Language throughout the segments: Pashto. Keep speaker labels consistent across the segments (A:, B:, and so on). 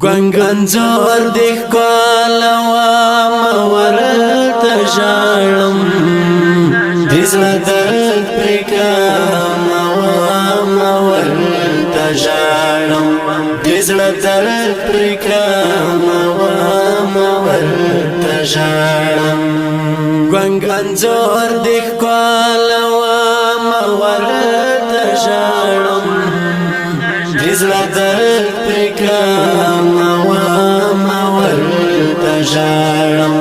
A: ګنګنزور د ښکلا ورته ژاړم د زړه درد پرې کوم ورته ژاړم د زړه درد پرې کوم ورته ژاړم ګنګنزور د ښکلا ورته ژاړم د زړه درد پرې کوم ورته ژاړم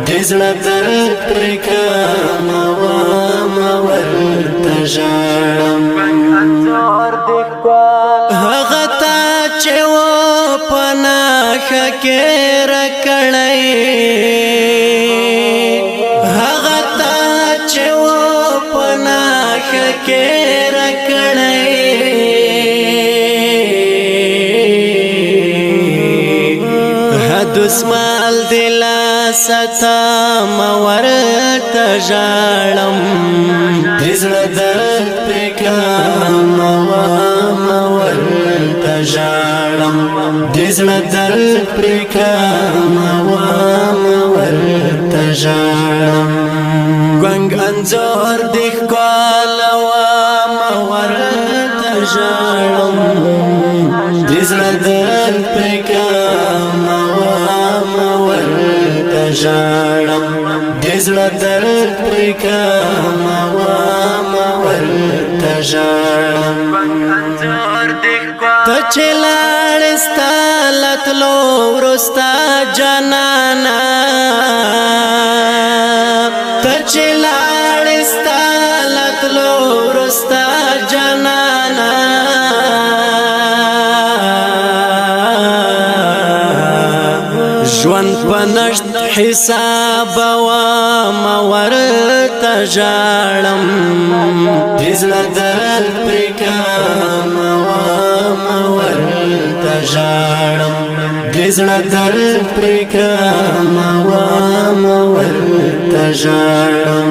A: د زړه درد پرې کوم ورته ژاړم هغه ته چې و په نښه کې راکړی هغه ته چې و په نښه کې راکړی دسمال دلا ستام ورته ژاړم د زړه درد پرې کوم ورته ژاړم د زړه درد پرې کوم ورته ژاړم ګنګنزور د ښکلا ورته ژاړم د زړه درد پرې کوم ورته ژاړم د زړه درد پرې کوم ورته ژاړم ته چې لاړې ستا له تلو وروسته جانانه ته چې لاړې ستا له تلو وروسته جانانه ژوند په نشت حساب ورته ژاړم د زړه درد پرې کوم ورته ژاړم د زړه درد پرې کوم ورته ژاړم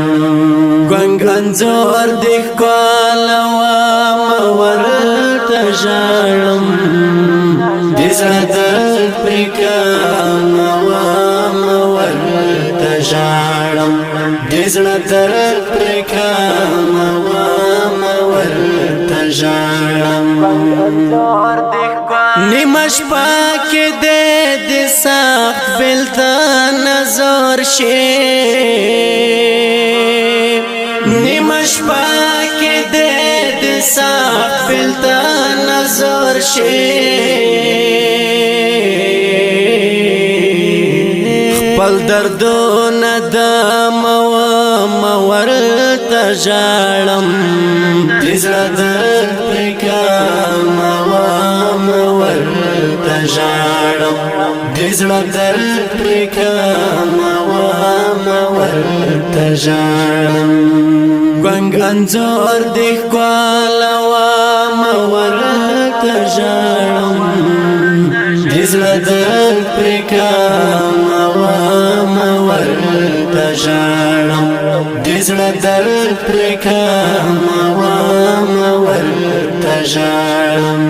A: ګنګنزور د ښکلا ورته ژاړم د زړه درد پرې کوم ورته ژاړم د زړه درد پرې کوم ورته ژاړم نیمه شپه کې د سخت بېلته نظر شي نیمه شپه کې د سخت بېلته نظر شي خپل دردونه د ورته ژاړم د زړه درد پرې کوم ورته ژاړم د زړه درد پرې کوم ورته ژاړم ګنګنزور د ښکلا ورته ژاړم د زړه درد پرې کوم ورته ژاړم د زړه درد پرې کوم ورته ژاړم